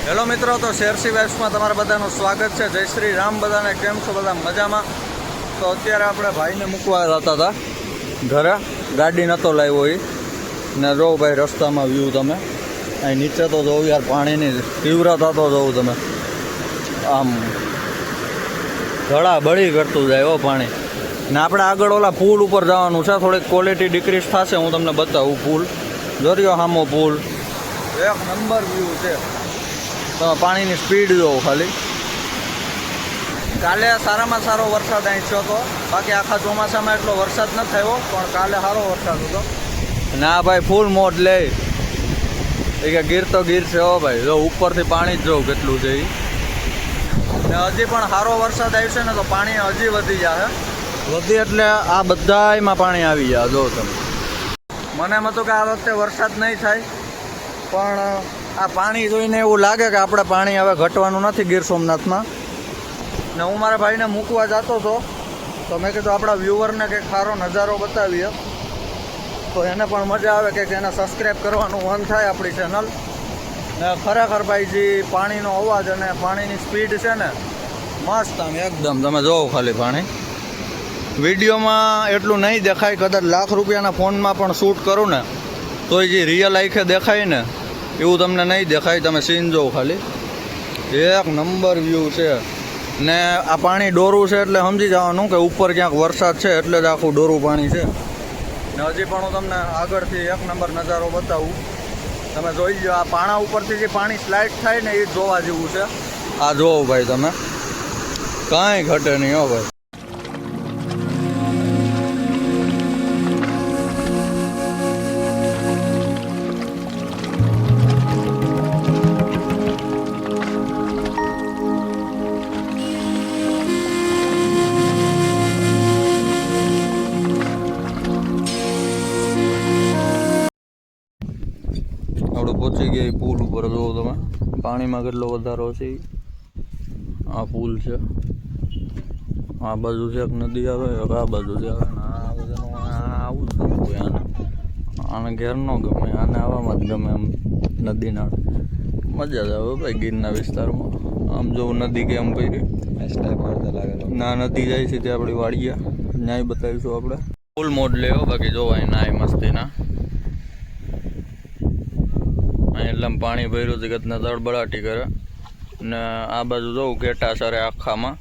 Hello મિત્રો, તો શેરસી વાઇબ્સમાં તમારા બધાનું સ્વાગત છે. જય શ્રી રામ. બધાને કેમ છો? બધા મજામાં? તો અત્યારે આપણે ભાઈને મૂકવા જતા હતા ઘરે, ગાડી નહોતો લાવ્યો એ ને જો ભાઈ રસ્તામાં વ્યૂ તમે અહીં નીચે તો જોઉં યાર, પાણીની તીવ્રતા તો જોઉં તમે, આમ ધડા બળી કરતું જાય હો પાણી. ને આપણે આગળ ઓલા પુલ ઉપર જવાનું છે, થોડીક ક્વોલિટી ડિક્રીઝ થશે, હું તમને બતાવું. પુલ જોરિયો સામો પુલ, એક નંબર વ્યૂ છે. તમે પાણીની સ્પીડ જોવો ખાલી. કાલે સારામાં સારો વરસાદ અહીં થયો હતો, બાકી આખા ચોમાસામાં એટલો વરસાદ ન થયો, પણ કાલે સારો વરસાદ હતો. ના ભાઈ ફૂલ મોજ લે એ કે ગીર તો ગીર છે હો ભાઈ. જો ઉપરથી પાણી જ જોઉં કેટલું છે એ. ને હજી પણ સારો વરસાદ આવશે ને તો પાણી હજી વધી જશે. વધી એટલે આ બધામાં પાણી આવી જાય. જો તમે, મને એમ હતું કે આ વખતે વરસાદ નહીં થાય, પણ આ પાણી જોઈને એવું લાગે કે આપણે પાણી હવે ઘટવાનું નથી ગીર સોમનાથમાં. ને હું મારા ભાઈને મૂકવા જતો હતો, તો મેં કીધું આપણા વ્યૂવરને કંઈક સારો નજારો બતાવીએ, તો એને પણ મજા આવે, કે એને સબસ્ક્રાઈબ કરવાનું મન થાય આપણી ચેનલ. ને ખરેખર ભાઈ જે પાણીનો અવાજ અને પાણીની સ્પીડ છે ને, મસ્ત આમ એકદમ. તમે જોવો ખાલી પાણી. વિડીયોમાં એટલું નહીં દેખાય, કદાચ લાખ રૂપિયાના ફોનમાં પણ શૂટ કરું ને તો જે રિયલ આંખે દેખાય ને એવું તમને નહીં દેખાય. તમે સીન જોવો ખાલી, એક નંબર વ્યૂ છે. ને આ પાણી ડોરું છે એટલે સમજી જવાનું કે ઉપર ક્યાંક વરસાદ છે, એટલે જ આખું ડોરું પાણી છે. ને હજી પણ હું તમને આગળથી એક નંબર નજારો બતાવું. તમે જોઈ લો, આ પાણા ઉપરથી જે પાણી સ્લાઇડ થાય ને એ જોવા જેવું છે. આ જોવો ભાઈ તમે, કાંઈ ઘટે નહીં હો ભાઈ. આપણે પહોંચી ગયા પુલ ઉપર. જોવો તમે પાણીમાં કેટલો વધારો છે. આ પુલ છે, આ બાજુ છે એક નદી આવે, આ બાજુ છે આવે. આ બધાનું આવું જ ગમતું આને. આને ઘેર ન ગમે, આને આવામાં જ ગમે. એમ નદી નાળ મજા જ આવે ભાઈ ગીરના વિસ્તારમાં. આમ જો નદી કેમ કરી ના નદી જાય છે તે આપણી વાડિયા ન્યાય બતાવીશું આપણે. ફૂલ મોડ લેવો, બાકી જોવા નાય મસ્તીના. એટલે પાણી ભર્યું જગતને તળબડાટી કરે. ને આ બાજુ જોઉં ઘેટા સરે આખામાં.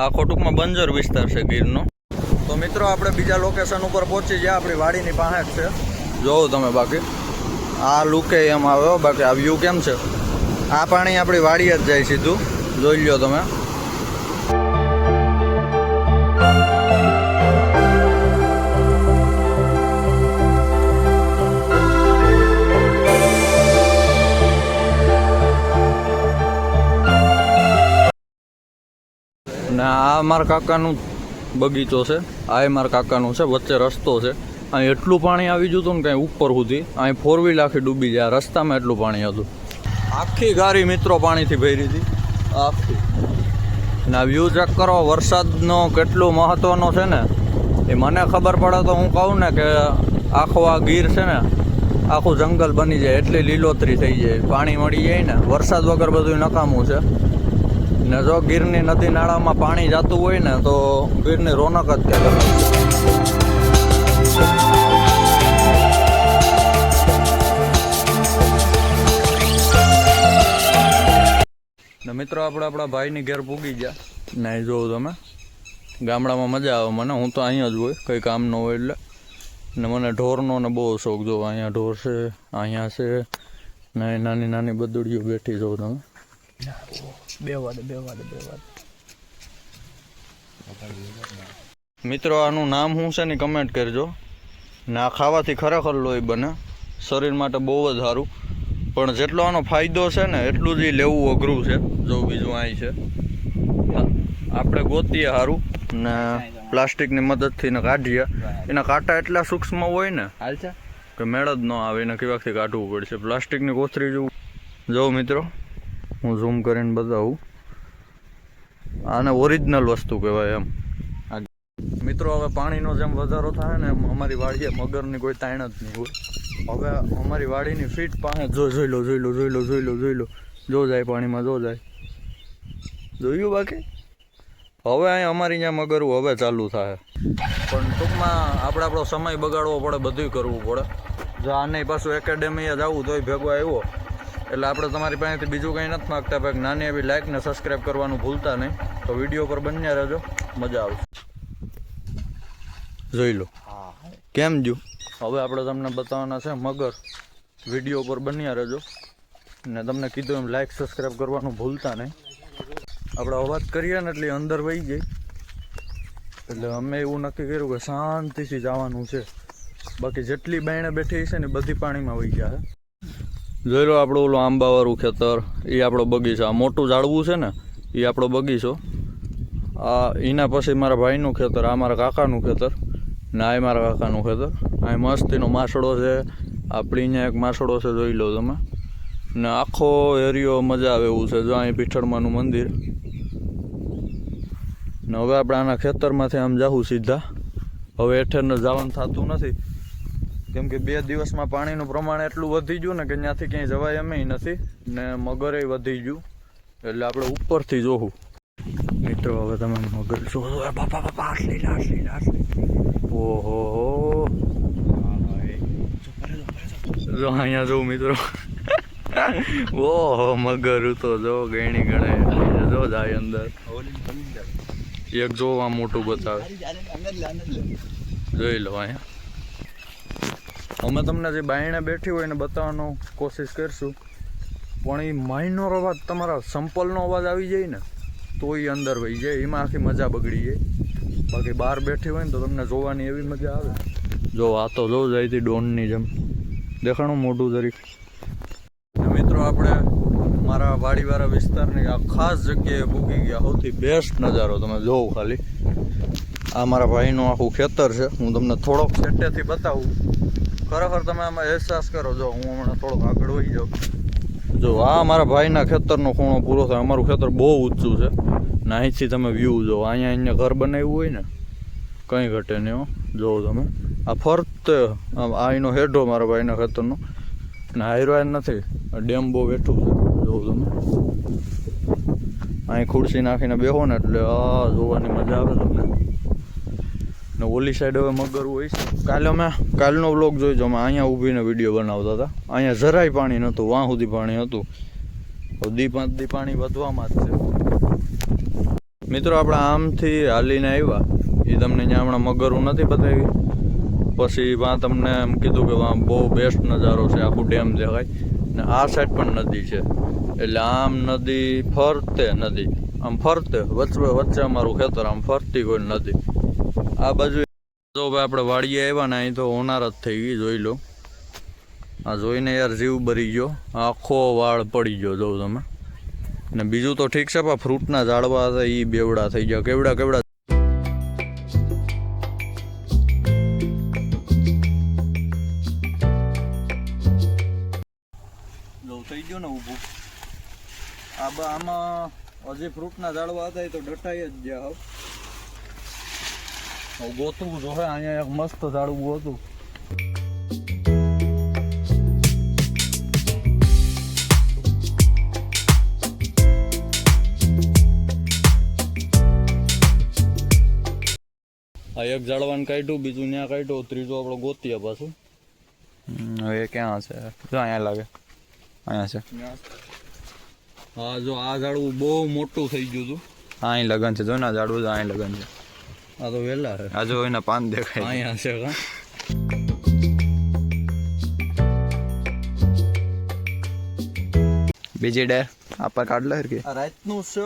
આખો ટૂંકમાં બંજર વિસ્તાર છે ગીરનો. તો મિત્રો આપણે બીજા લોકેશન ઉપર પહોંચી ગયા, આપણી વાડીની પાસે જ છે. જોઉં તમે, બાકી આ લુકે એમ આવ્યો. બાકી આ વ્યૂ કેમ છે, આ પાણી આપણી વાડી જ જાય સીધું. જોઈ લો તમે. ને આ મારા કાકાનું બગીચો છે, આ મારા કાકાનું છે. વચ્ચે રસ્તો છે. અહીં એટલું પાણી આવી ગયું હતું ને કાંઈ ઉપર સુધી. અહીં 4 વ્હીલ આખી ડૂબી જાય. રસ્તામાં એટલું પાણી હતું. આખી ગાડી મિત્રો પાણીથી ભરી હતી આખી. ને આ વ્યૂ ચેક કરો. વરસાદનો કેટલું મહત્ત્વનો છે ને એ મને ખબર પડે તો હું કહું ને કે આખો આ ગીર છે ને આખું જંગલ બની જાય, એટલી લીલોતરી થઈ જાય. પાણી મળી જાય ને, વરસાદ વગર બધું નકામું છે. ને જો ગીરની નદી નાળામાં પાણી જતું હોય ને તો ગીરની રોનક જ ક્યાં. ને મિત્રો આપણે આપણા ભાઈની ઘેર પૂગી ગયા. ને જોઉં તમે, ગામડામાં મજા આવે મને. હું તો અહીંયા જ હોય, કંઈ કામ ન હોય એટલે. ને મને ઢોરનો ને બહુ શોખ. જો અહીંયા ઢોર છે, અહીંયા છે ને નાની નાની બદુડીઓ બેઠી. જોઉં તમે, બે વાદ. મિત્રો આનું નામ શું છે ને કમેન્ટ કરજો. ને આ ખાવાથી ખરેખર લોહી બને, શરીર માટે બહુ જ સારું. પણ જેટલો આનો ફાયદો છે ને એટલું જ લેવું અઘરું છે. જો બીજું અહીં છે, આપણે ગોતીએ સારું ને પ્લાસ્ટિકની મદદથી ને કાઢીએ. એના કાંટા એટલા સૂક્ષ્મ હોય ને કે મેળ જ ન આવે. એને કેવાકથી કાઢવું પડશે. પ્લાસ્ટિકની કોથળી જેવું. જો મિત્રો હું ઝૂમ કરીને બતાવું. આને ઓરિજિનલ વસ્તુ કહેવાય એમ. મિત્રો હવે પાણીનો જેમ વધારો થાય ને એમ અમારી વાડીએ મગરની કોઈ તાણ જ નહીં હોય. હવે અમારી વાડીની ફીટ પાસે જોઈ લો જો જાય પાણીમાં, જો જાય, જોયું. બાકી હવે અહીંયા અમારી અહીંયા મગરું હવે ચાલુ થાય, પણ ટૂંકમાં આપણે આપણો સમય બગાડવો પડે, બધું કરવું પડે. જો આને પાછું એકેડેમીએ જવું તોય ભેગો આવ્યો, એટલે આપણે તમારી પાસેથી બીજું કંઈ નથી માગતા. ભાઈ નાની એવી લાઈક ને સબસ્ક્રાઈબ કરવાનું ભૂલતા નહીં. તો વિડીયો પર બન્યા રહેજો, મજા આવશે. જોઈ લો કેમ જો. હવે આપણે તમને બતાવવાના છે મગર. વિડીયો પર બન્યા રહેજો ને તમને કીધું એમ લાઈક સબસ્ક્રાઈબ કરવાનું ભૂલતા નહીં. આપણે અવાજ કરીએ ને એટલે અંદર વહી જાય, એટલે અમે એવું નક્કી કર્યું કે શાંતિથી જવાનું છે. બાકી જેટલી બાયણે બેઠી છે ને બધી પાણીમાં વહી ગયા. જોઈ લો આપણું ઓલું આંબાવાળું ખેતર, એ આપણો બગીચો. આ મોટું ઝાડવું છે ને એ આપણો બગીચો. આ એના પછી મારા ભાઈનું ખેતર, આ મારા કાકાનું ખેતર ને આ મારા કાકાનું ખેતર. આ મસ્તીનો માસડો છે, આપણી અહીંયા એક માસડો છે, જોઈ લો તમે. ને આખો એરિયો મજા આવે એવું છે. જો અહીં પીઠળમાનું મંદિર. ને હવે આપણે આના ખેતરમાંથી આમ જાવું સીધા. હવે હેઠળ જવાનું થતું નથી, કેમ કે 2 દિવસમાં પાણીનું પ્રમાણ એટલું વધી ગયું ને કે ત્યાંથી ક્યાંય જવાય એમ નથી, ને મગરે વધી ગયું. એટલે આપણે ઉપરથી જોવું. મિત્રો હવે તમે મગર જોવો. બાપા બાપા આટલી. ઓહો જો અહીંયા જોઉં મિત્રો. ઓહો મગર તો જો ગણી ગણે જો જાય અંદર. એક જો આ મોટું બતાવે, જોઈ લો. અહીંયા અમે તમને જે બાયણે બેઠી હોય ને બતાવવાનો કોશિશ કરશું, પણ એ માઇનોર અવાજ, તમારા સંપલનો અવાજ આવી જાય ને તો એ અંદર વહી જાય, એમાં આખી મજા બગડી જાય. બાકી બહાર બેઠી હોય ને તો તમને જોવાની એવી મજા આવે. જો આ તો જો જાય ડોનની જેમ દેખાણું મોઢું જરીક. મિત્રો આપણે મારા વાડીવાળા વિસ્તારની આ ખાસ જગ્યાએ પૂકી ગયા. સૌથી બેસ્ટ નજારો તમે જોવો ખાલી. આ મારા ભાઈનું આખું ખેતર છે. હું તમને થોડોક સેટેથી બતાવું, ખરેખર તમે આમાં અહેસાસ કરો. જો હું હમણાં થોડોક આગળ વહી જાઉં. જો આ મારા ભાઈના ખેતરનો ખૂણો પૂરો થાય. અમારું ખેતર બહુ ઊંચું છે ને અહીંથી તમે વ્યૂ જો. અહીંયા ઘર બનાવ્યું હોય ને કંઈ ઘટે નહીં. જોવો તમે આ ફરતે આ એનો હેડો મારા ભાઈના ખેતરનો ને હાઈરવાય નથી. ડેમ બહુ બેઠું છે. જોવો તમે અહીં ખુરશી નાખીને બેહો ને એટલે આ જોવાની મજા આવે તમને. ને ઓલી સાઈડ હવે મગર હોય છે. કાલનો વ્લોગ જોઈજો. અમે અહીંયા ઊભીને વિડીયો બનાવતા હતા. અહીંયા જરાય પાણી નહોતું, વાં સુધી પાણી હતું. 2-5 દી પાણી વધવામાં જ છે. મિત્રો આપણે આમથી હાલીને આવ્યા, એ તમને અહીંયા હમણાં મગરું નથી બતાવી. પછી વાં તમને એમ કીધું કે વાં બહુ બેસ્ટ નજારો છે, આખું ડેમ દેખાય. ને આ સાઈડ પણ નદી છે, એટલે આમ નદી ફરતે, નદી આમ ફરતે, વચ્ચે અમારું ખેતર, આમ ફરતી કોઈ નદી. આ બાજુ જો ભાઈ આપણે વાડીએ આવ્યા ને અહીં તો હોનાર જ થઈ ગઈ. જોઈ લો. આ જોઈને યાર જીવ બરી ગયો, આખો વાળ પડી ગયો. જોઉં તમે. ને બીજું તો ઠીક છે, પણ ફ્રૂટના ઝાડવા હતા એ બેવડા થઈ ગયા. કેવડા જો થઈ ગયો ને ઊભું. આમાં હજી ફ્રૂટના ઝાડવા હતા એ તો ડટાઈ જ ગયા. હવે ગોતવું જો. અહીંયા એક મસ્ત ઝાડવું હતું. આ એક ઝાડવાને કાઢ્યું, બીજું ત્યાં કાઢ્યું, ત્રીજું આપણે ગોતીએ પાછું. હવે ક્યાં છે? જો અહીંયા લાગે, અહીંયા છે. હા જો આ ઝાડવું બહુ મોટું થઈ ગયું હતું. અહીં લગન છે. જો ના ઝાડવું છે, અહીં લગન છે. આ તો વેલા છે. આ જો એના પાન દેખાય. અહીંયા છે. બીજી ડેર આપા કાઢ લે કે રાતનું છે.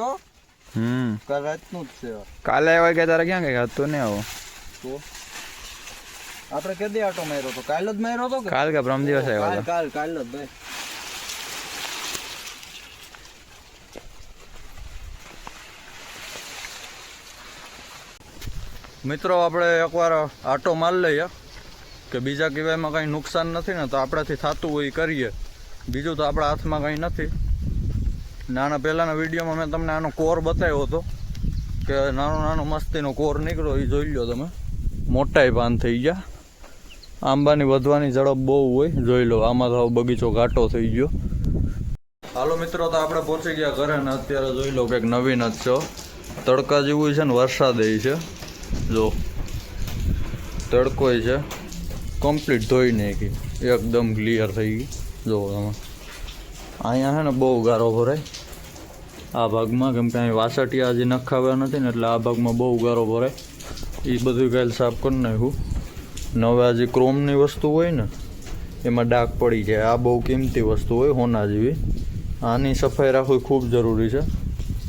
કાલ રાતનું જ છે. કાલે આવ્યા કે તારે ક્યાં ગયા તો નહીં આવો તો આપણે કેદી આટો માર્યો તો? કાલ જ માર્યો તો. કાલ કે પરમ દિવસ આવ્યો? કાલ જ ભાઈ. મિત્રો આપણે એકવાર આટો માર લઈએ કે બીજા કહેવાયમાં કંઈ નુકસાન નથી ને, તો આપણાથી થતું હોય એ કરીએ. બીજું તો આપણા હાથમાં કંઈ નથી. નાના પહેલાંના વિડીયોમાં મેં તમને આનો કોર બતાવ્યો હતો કે નાનો મસ્તીનો કોર નીકળ્યો. એ જોઈ લો તમે. મોટાઈ પાન થઈ ગયા. આંબાની વધવાની ઝડપ બહુ હોય. જોઈ લો. આમાં તો બગીચો ઘાટો થઈ ગયો. હાલો મિત્રો, તો આપણે પહોંચી ગયા ઘરે ને અત્યારે જોઈ લો કંઈક નવીન જ છો. તડકા જેવું છે ને વરસાદ છે. જો તડકો છે, કમ્પ્લીટ ધોઈ નાખી, એકદમ ક્લિયર થઈ ગઈ. જો તમે અહીંયા છે ને બહુ ગારો ભરાય આ ભાગમાં, કેમ કે અહીં વાસટિયા હજી નખાવ્યા નથી ને એટલે આ ભાગમાં બહુ ગારો ભરાય. એ બધું કાલે સાફ કરી નાખ્યું. ને હવે આ જે ક્રોમની વસ્તુ હોય ને એમાં ડાઘ પડી જાય. આ બહુ કિંમતી વસ્તુ હોય, હોના જેવી. આની સફાઈ રાખવી ખૂબ જરૂરી છે.